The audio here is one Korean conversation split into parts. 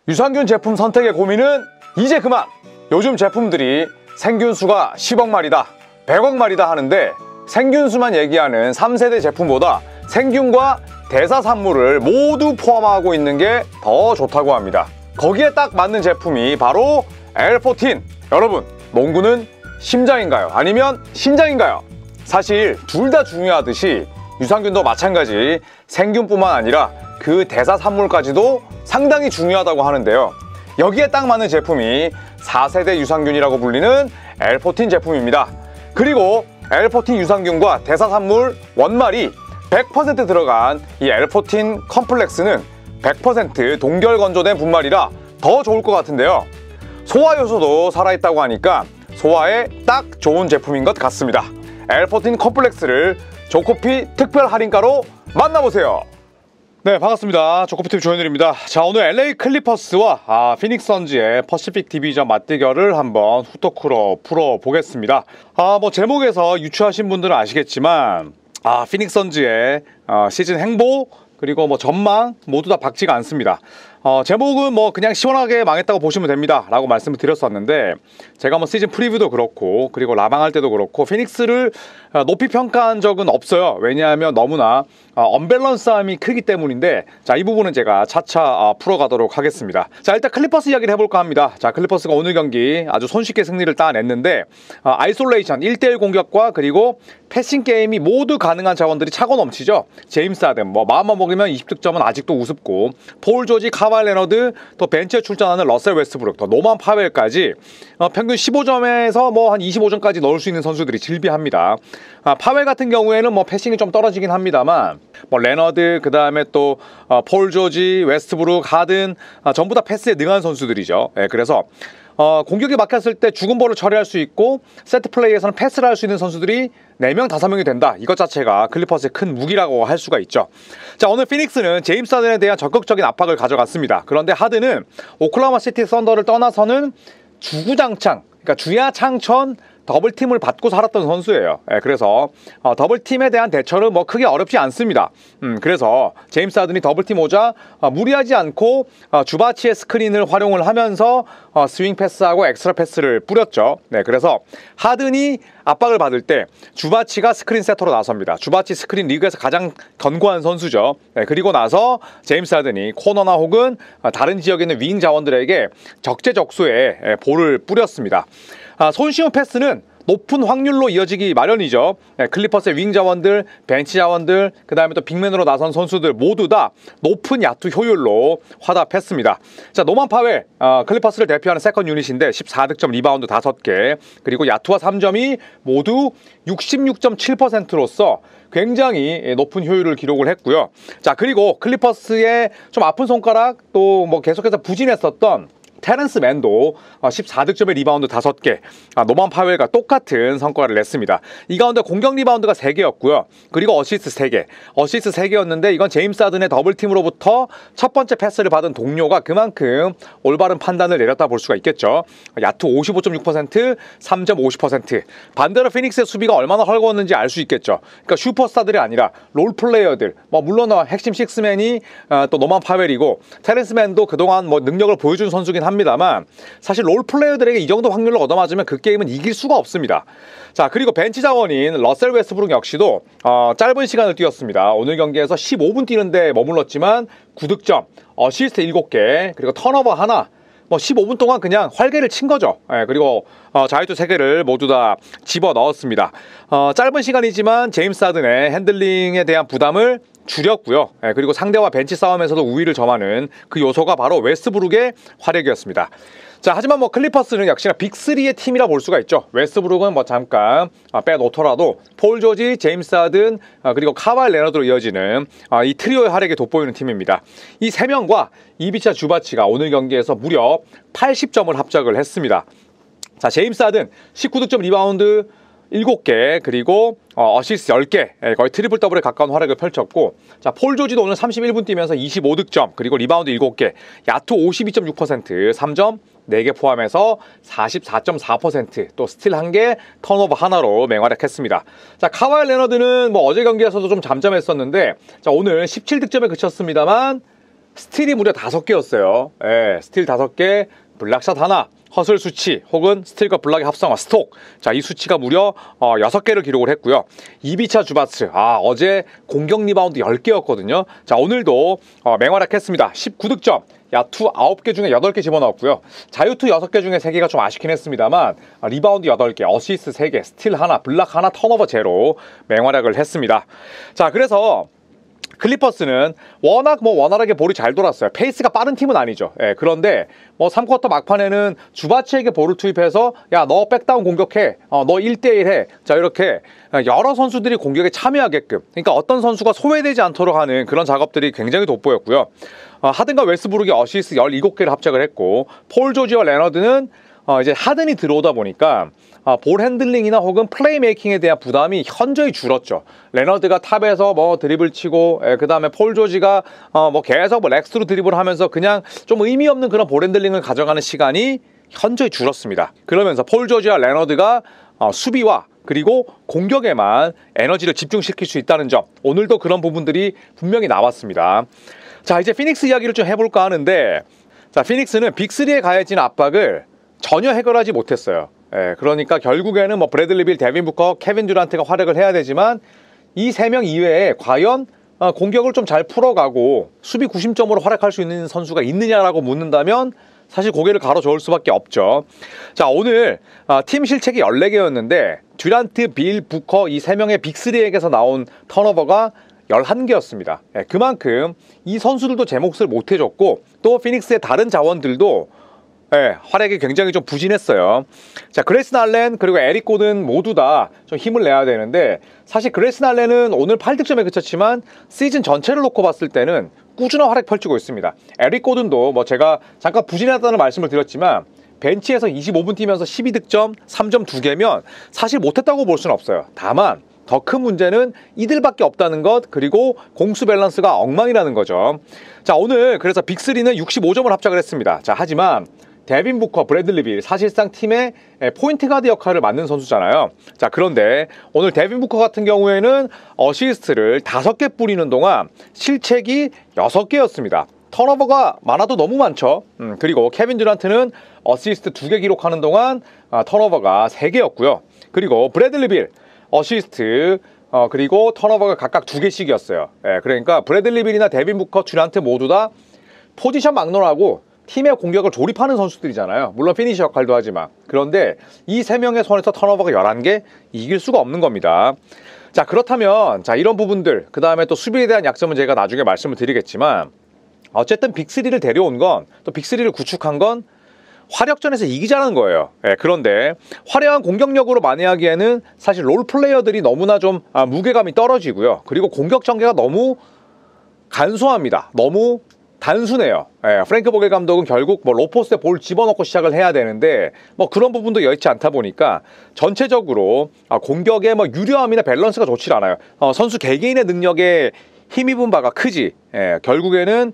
유산균 제품 선택의 고민은 이제 그만! 요즘 제품들이 생균수가 10억 마리다, 100억 마리다 하는데 생균수만 얘기하는 3세대 제품보다 생균과 대사산물을 모두 포함하고 있는 게 더 좋다고 합니다. 거기에 딱 맞는 제품이 바로 L14. 여러분, 농구는 심장인가요? 아니면 신장인가요? 사실 둘 다 중요하듯이 유산균도 마찬가지 생균뿐만 아니라 그 대사산물까지도 상당히 중요하다고 하는데요. 여기에 딱 맞는 제품이 4세대 유산균이라고 불리는 L14 제품입니다. 그리고 L14 유산균과 대사산물 원말이 100% 들어간 이 L14 컴플렉스는 100% 동결 건조된 분말이라 더 좋을 것 같은데요. 소화 요소도 살아있다고 하니까 소화에 딱 좋은 제품인 것 같습니다. L14 컴플렉스를 조코피 특별 할인가로 만나보세요. 네, 반갑습니다. 조코피TV 조현일입니다. 자, 오늘 LA 클리퍼스와 피닉스 선즈의 퍼시픽 디비전 맞대결을 한번 후토크로 풀어보겠습니다. 뭐 제목에서 유추하신 분들은 아시겠지만 피닉스 선즈의 시즌 행보 그리고 뭐 전망 모두 다 밝지가 않습니다. 제목은 뭐 그냥 시원하게 망했다고 보시면 됩니다 라고 말씀을 드렸었는데, 제가 뭐 시즌 프리뷰도 그렇고 그리고 라방할 때도 그렇고 피닉스를 높이 평가한 적은 없어요. 왜냐하면 너무나 언밸런스함이 크기 때문인데, 자, 이 부분은 제가 차차 풀어가도록 하겠습니다. 자, 일단 클리퍼스 이야기를 해볼까 합니다. 자, 클리퍼스가 오늘 경기 아주 손쉽게 승리를 따냈는데 아이솔레이션 1대1 공격과 그리고 패싱 게임이 모두 가능한 자원들이 차고 넘치죠. 제임스 하든 뭐 마음만 먹으면 20득점은 아직도 우습고, 폴 조지, 카와이 레너드, 또 벤치에 출전하는 러셀 웨스트브룩, 또 노만 파웰까지 평균 15점에서 뭐 한 25점까지 넣을 수 있는 선수들이 질비합니다. 파웰 같은 경우에는 뭐 패싱이 좀 떨어지긴 합니다만, 뭐 레너드, 그 다음에 또 폴 조지, 웨스트브룩, 하든 전부 다 패스에 능한 선수들이죠. 그래서 공격에 막혔을 때 죽은 볼을 처리할 수 있고 세트 플레이에서는 패스를 할 수 있는 선수들이 4명, 5명이 된다. 이것 자체가 클리퍼스의 큰 무기라고 할 수가 있죠. 자, 오늘 피닉스는 제임스 하든에 대한 적극적인 압박을 가져갔습니다. 그런데 하든은 오클라호마 시티 썬더를 떠나서는 주구장창, 그러니까 주야창천 더블팀을 받고 살았던 선수예요. 그래서 더블팀에 대한 대처는 뭐 크게 어렵지 않습니다. 그래서 제임스 하든이 더블팀 오자 무리하지 않고 주바치의 스크린을 활용을 하면서 스윙 패스하고 엑스트라 패스를 뿌렸죠. 그래서 하든이 압박을 받을 때 주바치가 스크린 세터로 나섭니다. 주바치 스크린 리그에서 가장 견고한 선수죠. 그리고 나서 제임스 하든이 코너나 혹은 다른 지역에 있는 윙 자원들에게 적재적소에 볼을 뿌렸습니다. 손쉬운 패스는 높은 확률로 이어지기 마련이죠. 클리퍼스의 윙 자원들, 벤치 자원들, 그 다음에 또 빅맨으로 나선 선수들 모두 다 높은 야투 효율로 화답했습니다. 자, 노만 파웰, 클리퍼스를 대표하는 세컨 유닛인데 14득점, 리바운드 5개, 그리고 야투와 3점이 모두 66.7%로서 굉장히 높은 효율을 기록을 했고요. 자, 그리고 클리퍼스의 좀 아픈 손가락, 또 뭐 계속해서 부진했었던 테렌스 맨도 14득점에 리바운드 5개, 노만 파웰과 똑같은 성과를 냈습니다. 이 가운데 공격 리바운드가 3개였고요. 그리고 어시스트 3개, 어시스트 3개였는데 이건 제임스 하든의 더블팀으로부터 첫 번째 패스를 받은 동료가 그만큼 올바른 판단을 내렸다 볼 수가 있겠죠. 야투 55.6%, 3점 50%. 반대로 피닉스의 수비가 얼마나 헐거웠는지 알 수 있겠죠. 그러니까 슈퍼스타들이 아니라 롤플레이어들, 뭐 물론 핵심 식스맨이 또 노만 파웰이고, 테렌스 맨도 그동안 뭐 능력을 보여준 선수긴 합니다만 사실 롤플레이어들에게 이 정도 확률을 얻어맞으면 그 게임은 이길 수가 없습니다. 자, 그리고 벤치 자원인 러셀 웨스트브룩 역시도 짧은 시간을 뛰었습니다. 오늘 경기에서 15분 뛰는데 머물렀지만 9득점, 어시스트 7개, 그리고 턴오버 하나, 뭐 15분 동안 그냥 활개를 친 거죠. 그리고 자유투 3개를 모두 다 집어 넣었습니다. 짧은 시간이지만 제임스 하든의 핸들링에 대한 부담을 줄였고요. 그리고 상대와 벤치 싸움에서도 우위를 점하는 그 요소가 바로 웨스트브룩의 활약이었습니다. 자, 하지만 뭐 클리퍼스는 역시나 빅3의 팀이라 볼 수가 있죠. 웨스트브룩은 뭐 잠깐 빼놓더라도 폴 조지, 제임스 하든, 그리고 카와이 레너드로 이어지는 이 트리오의 활약이 돋보이는 팀입니다. 이 3명과 이비차 주바치가 오늘 경기에서 무려 80점을 합작을 했습니다. 자, 제임스 하든 19득점, 리바운드 7개, 그리고 어시스트 10개, 거의 트리플 더블에 가까운 활약을 펼쳤고, 자, 폴 조지도 오늘 31분 뛰면서 25득점, 그리고 리바운드 7개, 야투 52.6%, 3점 4개 포함해서 44.4%, 또 스틸 1개, 턴오버 하나로 맹활약했습니다. 자, 카와이 레너드는 뭐 어제 경기에서도 좀 잠잠했었는데, 자, 오늘 17득점에 그쳤습니다만 스틸이 무려 5개였어요. 예, 스틸 5개, 블락샷 하나, 허슬 수치 혹은 스틸과 블락의 합성화 스톡. 자, 이 수치가 무려 6개를 기록을 했고요. 이비차 주바츠, 어제 공격 리바운드 10개였거든요. 자, 오늘도 맹활약했습니다. 19득점. 야투 9개 중에 8개 집어넣었고요. 자유투 6개 중에 3개가 좀 아쉽긴 했습니다만 리바운드 8개, 어시스트 3개, 스틸 하나, 블락 하나, 턴오버 제로 맹활약을 했습니다. 자, 그래서 클리퍼스는 워낙 원활하게 볼이 잘 돌았어요. 페이스가 빠른 팀은 아니죠. 예, 그런데 3쿼터 막판에는 주바치에게 볼을 투입해서 야, 너 백다운 공격해. 너 1대1 해. 자, 이렇게 여러 선수들이 공격에 참여하게끔, 그러니까 어떤 선수가 소외되지 않도록 하는 그런 작업들이 굉장히 돋보였고요. 하든과 웨스브룩이 어시스트 17개를 합작을 했고, 폴 조지와 레너드는 이제 하든이 들어오다 보니까 볼 핸들링이나 혹은 플레이메이킹에 대한 부담이 현저히 줄었죠. 레너드가 탑에서 드리블 치고, 그 다음에 폴 조지가 계속 렉스로 드리블을 하면서 그냥 좀 의미 없는 그런 볼 핸들링을 가져가는 시간이 현저히 줄었습니다. 그러면서 폴 조지와 레너드가 수비와 그리고 공격에만 에너지를 집중시킬 수 있다는 점, 오늘도 그런 부분들이 분명히 나왔습니다. 자, 이제 피닉스 이야기를 좀 해볼까 하는데, 자, 피닉스는 빅3에 가해진 압박을 전혀 해결하지 못했어요. 예, 그러니까 결국에는 브래들리 빌, 데빈 부커, 케빈 듀란트가 활약을 해야 되지만 이 3명 이외에 과연 공격을 좀 잘 풀어가고 수비 구심점으로 활약할 수 있는 선수가 있느냐라고 묻는다면 사실 고개를 가로저을 수밖에 없죠. 자, 오늘 팀 실책이 14개였는데 듀란트, 빌, 부커 이 3명의 빅3에게서 나온 턴오버가 11개였습니다. 예, 그만큼 이 선수들도 제 몫을 못해줬고 또 피닉스의 다른 자원들도 활약이 굉장히 좀 부진했어요. 자, 그레이슨 알렌 그리고 에릭 고든 모두 다 좀 힘을 내야 되는데, 사실 그레이슨 알렌은 오늘 8득점에 그쳤지만 시즌 전체를 놓고 봤을 때는 꾸준한 활약 펼치고 있습니다. 에릭 고든도 제가 잠깐 부진했다는 말씀을 드렸지만 벤치에서 25분 뛰면서 12득점, 3점 2개면 사실 못했다고 볼 수는 없어요. 다만 더 큰 문제는 이들밖에 없다는 것, 그리고 공수 밸런스가 엉망이라는 거죠. 자, 오늘 그래서 빅3는 65점을 합작을 했습니다. 자, 하지만 데빈 부커, 브래들리 빌, 사실상 팀의 포인트 가드 역할을 맡는 선수잖아요. 자, 그런데 오늘 데빈 부커 같은 경우에는 어시스트를 5개 뿌리는 동안 실책이 6개였습니다. 턴오버가 많아도 너무 많죠. 그리고 케빈 듀란트는 어시스트 2개 기록하는 동안 턴오버가 3개였고요. 그리고 브래들리 빌, 어시스트 그리고 턴오버가 각각 2개씩이었어요. 그러니까 브래들리 빌이나 데빈 부커, 듀란트 모두 다 포지션 막론하고 팀의 공격을 조립하는 선수들이잖아요. 물론 피니시 역할도 하지만. 그런데 이 3명의 손에서 턴오버가 11개, 이길 수가 없는 겁니다. 자, 그렇다면 이런 부분들, 그 다음에 또 수비에 대한 약점은 제가 나중에 말씀을 드리겠지만, 어쨌든 빅3를 데려온 건, 또 빅3를 구축한 건 화력전에서 이기자는 거예요. 그런데 화려한 공격력으로 만회하기에는 사실 롤 플레이어들이 너무나 좀 무게감이 떨어지고요. 그리고 공격 전개가 너무 간소합니다. 너무 단순해요. 프랭크 보겔 감독은 결국 로포스트에 볼 집어넣고 시작을 해야 되는데 그런 부분도 여의치 않다 보니까 전체적으로 공격의 유려함이나 밸런스가 좋지 않아요. 선수 개개인의 능력에 힘입은 바가 크지, 결국에는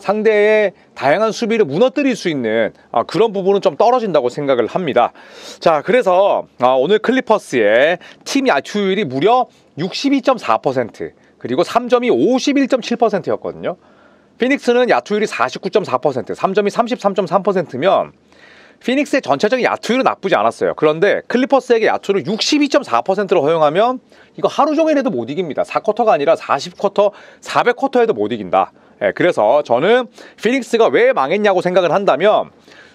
상대의 다양한 수비를 무너뜨릴 수 있는 그런 부분은 좀 떨어진다고 생각을 합니다. 자, 그래서 오늘 클리퍼스의 팀 야투율이 무려 62.4%, 그리고 3점이 51.7%였거든요. 피닉스는 야투율이 49.4%, 3점이 33.3%면 피닉스의 전체적인 야투율은 나쁘지 않았어요. 그런데 클리퍼스에게 야투를 62.4%로 허용하면 이거 하루 종일 해도 못 이깁니다. 4쿼터가 아니라 40쿼터, 400쿼터 해도 못 이긴다. 그래서 저는 피닉스가 왜 망했냐고 생각을 한다면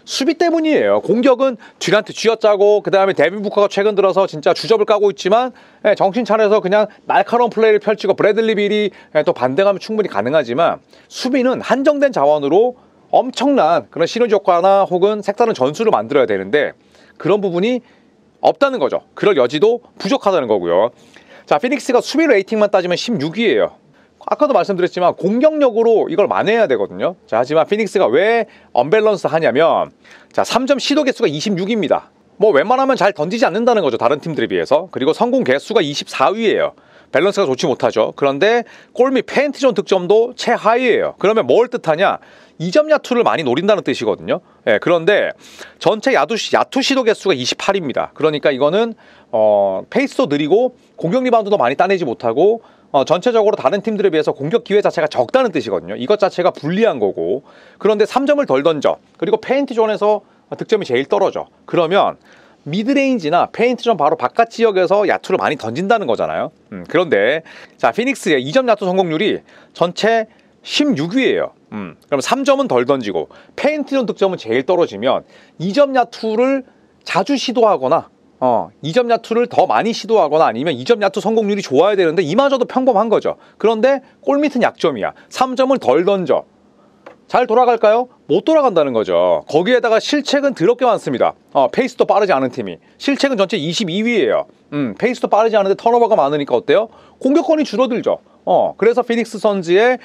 수비 때문이에요. 공격은 듀란트 쥐어짜고, 그 다음에 데빈 부커가 최근 들어서 진짜 주접을 까고 있지만 정신 차려서 그냥 날카로운 플레이를 펼치고 브래들리 빌이 또 반등하면 충분히 가능하지만 수비는 한정된 자원으로 엄청난 그런 시너지 효과나 혹은 색다른 전술을 만들어야 되는데 그런 부분이 없다는 거죠. 그럴 여지도 부족하다는 거고요. 자, 피닉스가 수비 레이팅만 따지면 16위예요. 아까도 말씀드렸지만 공격력으로 이걸 만회해야 되거든요. 자, 하지만 피닉스가 왜 언밸런스 하냐면, 자, 3점 시도 개수가 26입니다. 웬만하면 잘 던지지 않는다는 거죠, 다른 팀들에 비해서. 그리고 성공 개수가 24위예요. 밸런스가 좋지 못하죠. 그런데 골 및 페인트존 득점도 최하위예요. 그러면 뭘 뜻하냐? 2점 야투를 많이 노린다는 뜻이거든요. 그런데 전체 야투 시도 개수가 28입니다. 그러니까 이거는 페이스도 느리고 공격 리바운드도 많이 따내지 못하고 전체적으로 다른 팀들에 비해서 공격 기회 자체가 적다는 뜻이거든요. 이것 자체가 불리한 거고. 그런데 3점을 덜 던져. 그리고 페인트 존에서 득점이 제일 떨어져. 그러면 미드레인지나 페인트 존 바로 바깥 지역에서 야투를 많이 던진다는 거잖아요. 그런데 자, 피닉스의 2점 야투 성공률이 전체 16위예요. 그럼 3점은 덜 던지고 페인트 존 득점은 제일 떨어지면 2점 야투를 자주 시도하거나 2점 야투를 더 많이 시도하거나 아니면 2점 야투 성공률이 좋아야 되는데 이마저도 평범한 거죠. 그런데 골밑은 약점이야. 3점을 덜 던져. 잘 돌아갈까요? 못 돌아간다는 거죠. 거기에다가 실책은 더럽게 많습니다. 페이스도 빠르지 않은 팀이. 실책은 전체 22위예요. 페이스도 빠르지 않은데 턴오버가 많으니까 어때요? 공격권이 줄어들죠. 그래서 피닉스 선즈의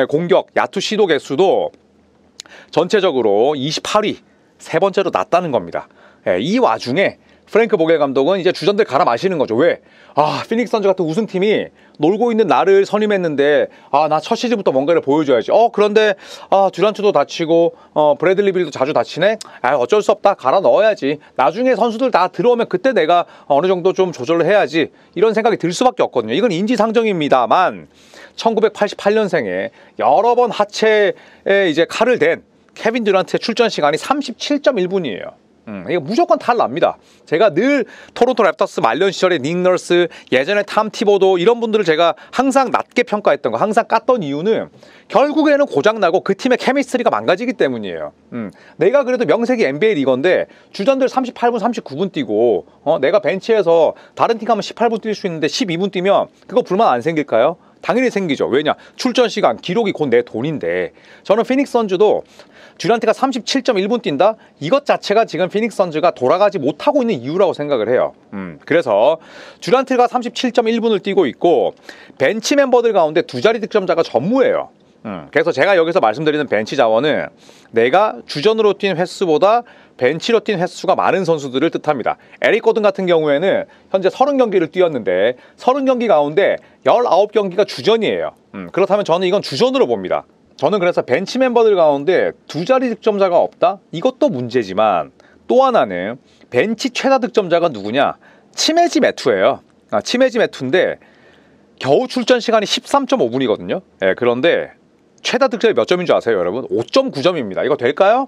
공격, 야투 시도 개수도 전체적으로 28위, 세 번째로 낮다는 겁니다. 이 와중에 프랭크 보겔 감독은 이제 주전들 갈아 마시는 거죠. 왜? 피닉스 선즈 같은 우승팀이 놀고 있는 나를 선임했는데 나 첫 시즌부터 뭔가를 보여줘야지. 그런데 듀란트도 다치고 브래들리 빌도 자주 다치네. 어쩔 수 없다. 갈아 넣어야지. 나중에 선수들 다 들어오면 그때 내가 어느 정도 좀 조절을 해야지. 이런 생각이 들 수밖에 없거든요. 이건 인지상정입니다만 1988년생에 여러 번 하체에 이제 칼을 댄 케빈 듀란트의 출전 시간이 37.1분이에요. 이거 무조건 탈납니다. 제가 늘 토론토 랩터스 말년 시절에 닉 널스, 예전에 탐 티보도 이런 분들을 제가 항상 낮게 평가했던 거, 항상 깠던 이유는 결국에는 고장나고 그 팀의 케미스트리가 망가지기 때문이에요. 내가 그래도 명색이 NBA 리거인데 주전들 38분, 39분 뛰고 내가 벤치에서 다른 팀 가면 18분 뛸 수 있는데 12분 뛰면 그거 불만 안 생길까요? 당연히 생기죠. 왜냐? 출전 시간, 기록이 곧 내 돈인데. 저는 피닉스 선즈도 듀란트가 37.1분 뛴다? 이것 자체가 지금 피닉스 선즈가 돌아가지 못하고 있는 이유라고 생각을 해요. 그래서 듀란트가 37.1분을 뛰고 있고 벤치 멤버들 가운데 두 자리 득점자가 전무해요. 그래서 제가 여기서 말씀드리는 벤치 자원은 내가 주전으로 뛴 횟수보다 벤치로 뛴 횟수가 많은 선수들을 뜻합니다. 에릭 고든 같은 경우에는 현재 30경기를 뛰었는데 30경기 가운데 19경기가 주전이에요. 그렇다면 저는 이건 주전으로 봅니다. 저는 그래서 벤치 멤버들 가운데 두 자리 득점자가 없다? 이것도 문제지만 또 하나는 벤치 최다 득점자가 누구냐? 치메지 매투예요. 치메지 매투인데 겨우 출전 시간이 13.5분이거든요. 그런데 최다 득점이 몇 점인 줄 아세요, 여러분? 5.9점입니다. 이거 될까요?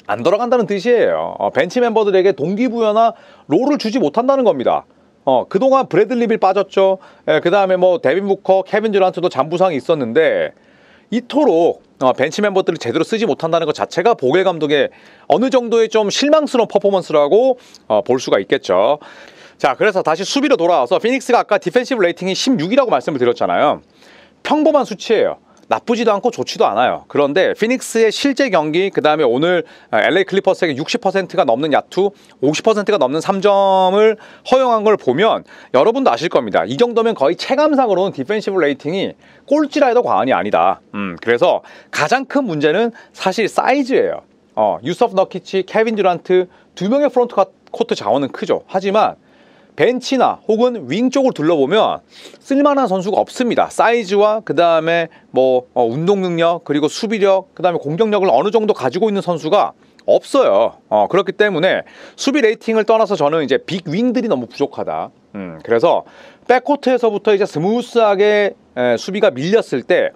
안 돌아간다는 뜻이에요. 벤치 멤버들에게 동기부여나 롤을 주지 못한다는 겁니다. 그동안 브래들리 빌 빠졌죠. 그 다음에 뭐 데빈 부커, 케빈 듀란트도 잔부상이 있었는데 이토록 벤치 멤버들을 제대로 쓰지 못한다는 것 자체가 보겔 감독의 어느 정도의 좀 실망스러운 퍼포먼스라고 볼 수가 있겠죠. 자, 그래서 다시 수비로 돌아와서 피닉스가 아까 디펜시브 레이팅이 16이라고 말씀을 드렸잖아요. 평범한 수치예요. 나쁘지도 않고 좋지도 않아요. 그런데 피닉스의 실제 경기, 그 다음에 오늘 LA 클리퍼스에게 60%가 넘는 야투, 50%가 넘는 3점을 허용한 걸 보면 여러분도 아실 겁니다. 이 정도면 거의 체감상으로는 디펜시브 레이팅이 꼴찌라 해도 과언이 아니다. 그래서 가장 큰 문제는 사실 사이즈예요. 유서프 너키치, 케빈 듀란트 두 명의 프론트 코트 자원은 크죠. 하지만 벤치나 혹은 윙 쪽을 둘러보면 쓸만한 선수가 없습니다. 사이즈와 그 다음에 뭐 운동 능력, 그리고 수비력, 그 다음에 공격력을 어느 정도 가지고 있는 선수가 없어요. 그렇기 때문에 수비 레이팅을 떠나서 저는 이제 빅 윙들이 너무 부족하다. 그래서 백코트에서부터 이제 스무스하게 수비가 밀렸을 때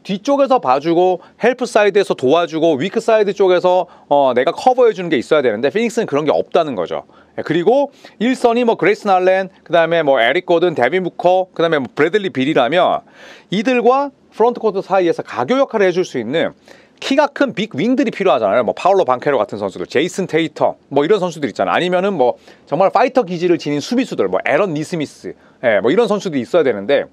뒤쪽에서 봐주고 헬프 사이드에서 도와주고 위크 사이드 쪽에서 내가 커버해주는 게 있어야 되는데 피닉스는 그런 게 없다는 거죠. 그리고 1선이 뭐 그레이슨 알렌, 그 다음에 뭐 에릭 고든, 데빈 부커, 그 다음에 뭐 브래들리 빌이라면 이들과 프론트 코트 사이에서 가교 역할을 해줄 수 있는 키가 큰 빅 윙들이 필요하잖아요. 뭐 파울로 방케로 같은 선수들, 제이슨 테이터, 뭐 이런 선수들 있잖아요. 아니면은 뭐 정말 파이터 기질을 지닌 수비수들, 뭐 에런 니스미스, 뭐 이런 선수들이 있어야 되는데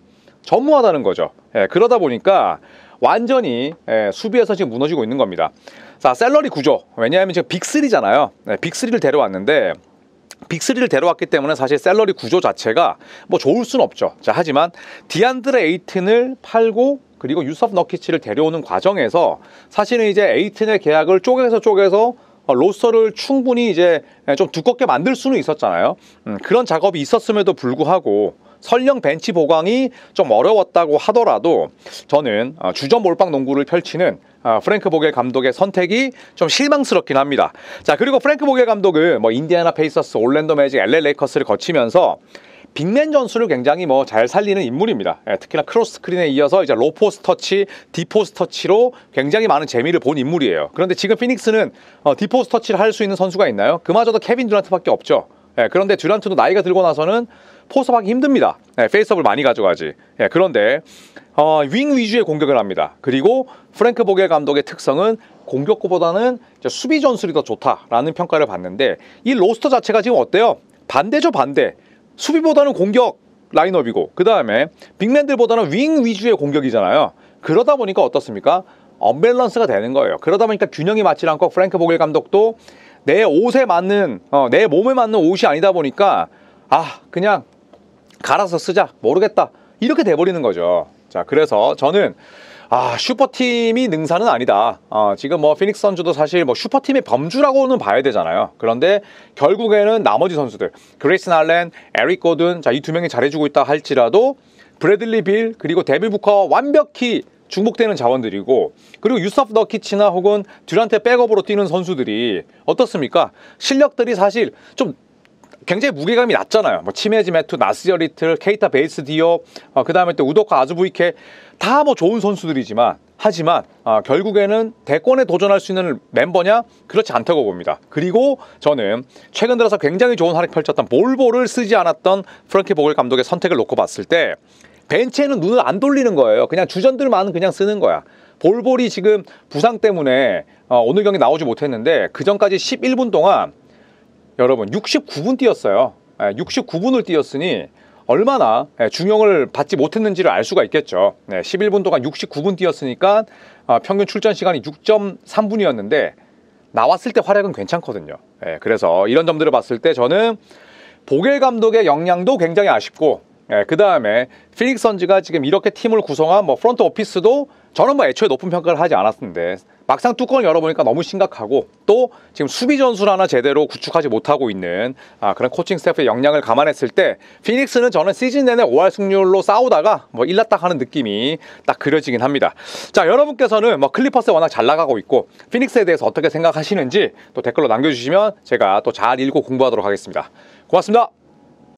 전무하다는 거죠. 그러다 보니까 완전히 수비에서 지금 무너지고 있는 겁니다. 자, 셀러리 구조. 왜냐하면 지금 빅3잖아요. 빅3를 데려왔는데 빅3를 데려왔기 때문에 사실 셀러리 구조 자체가 뭐 좋을 수는 없죠. 자, 하지만 디안드레 에이튼을 팔고 그리고 유서프 너키치를 데려오는 과정에서 사실은 이제 에이튼의 계약을 쪼개서 로스터를 충분히 이제 좀 두껍게 만들 수는 있었잖아요. 그런 작업이 있었음에도 불구하고 설령 벤치 보강이 좀 어려웠다고 하더라도 저는 주전 몰빵 농구를 펼치는 프랭크 보겔 감독의 선택이 좀 실망스럽긴 합니다. 자, 그리고 프랭크 보겔 감독은 뭐 인디애나 페이서스, 올랜도 매직, LA 레이커스를 거치면서 빅맨 전술을 굉장히 뭐 잘 살리는 인물입니다. 특히나 크로스 스크린에 이어서 이제 로포스트 터치, 디포스트 터치로 굉장히 많은 재미를 본 인물이에요. 그런데 지금 피닉스는 디포스트 터치를 할 수 있는 선수가 있나요? 그마저도 케빈 듀란트밖에 없죠. 그런데 듀란트도 나이가 들고 나서는 포스업하기 힘듭니다. 페이스업을 많이 가져가지. 그런데 윙 위주의 공격을 합니다. 그리고 프랭크 보겔 감독의 특성은 공격보다는 수비 전술이 더 좋다라는 평가를 받는데, 이 로스터 자체가 지금 어때요? 반대죠, 반대. 수비보다는 공격 라인업이고, 그 다음에 빅맨들보다는 윙 위주의 공격이잖아요. 그러다 보니까 어떻습니까? 언밸런스가 되는 거예요. 그러다 보니까 균형이 맞지 않고 프랭크 보겔 감독도 내 옷에 맞는 내 몸에 맞는 옷이 아니다 보니까 그냥 갈아서 쓰자, 모르겠다, 이렇게 돼버리는 거죠. 자, 그래서 저는 슈퍼팀이 능사는 아니다. 지금 뭐 피닉스 선수도 사실 뭐 슈퍼팀의 범주라고는 봐야 되잖아요. 그런데 결국에는 나머지 선수들, 그레이슨 알렌, 에릭 고든, 자, 이 두 명이 잘해주고 있다 할지라도 브래들리 빌 그리고 데빌 부커 완벽히 중복되는 자원들이고, 그리고 유서프 너키치나 혹은 듀란트 백업으로 뛰는 선수들이 어떻습니까? 실력들이 사실 좀 굉장히 무게감이 낮잖아요. 뭐 치메지 메투, 나스저 리틀, 케이타 베이스 디오, 그 다음에 또 우도카 아즈부이케, 다 뭐 좋은 선수들이지만, 하지만 결국에는 대권에 도전할 수 있는 멤버냐? 그렇지 않다고 봅니다. 그리고 저는 최근 들어서 굉장히 좋은 활약 펼쳤던 볼볼을 쓰지 않았던 프랭키 보겔 감독의 선택을 놓고 봤을 때 벤치에는 눈을 안 돌리는 거예요. 그냥 주전들만 그냥 쓰는 거야. 볼볼이 지금 부상 때문에 오늘 경기 나오지 못했는데, 그 전까지 11분 동안 여러분 69분 뛰었어요. 69분을 뛰었으니 얼마나 중용을 받지 못했는지를 알 수가 있겠죠. 11분 동안 69분 뛰었으니까 평균 출전 시간이 6.3분이었는데 나왔을 때 활약은 괜찮거든요. 그래서 이런 점들을 봤을 때 저는 보겔 감독의 역량도 굉장히 아쉽고, 그 다음에 피닉스 선즈가 지금 이렇게 팀을 구성한 뭐 프론트 오피스도 저는 뭐 애초에 높은 평가를 하지 않았는데, 막상 뚜껑을 열어보니까 너무 심각하고, 또 지금 수비 전술 하나 제대로 구축하지 못하고 있는 그런 코칭 스태프의 역량을 감안했을 때 피닉스는 저는 시즌 내내 5할 승률로 싸우다가 뭐 일났다 하는 느낌이 딱 그려지긴 합니다. 자, 여러분께서는 뭐 클리퍼스 워낙 잘 나가고 있고 피닉스에 대해서 어떻게 생각하시는지 또 댓글로 남겨주시면 제가 또 잘 읽고 공부하도록 하겠습니다. 고맙습니다.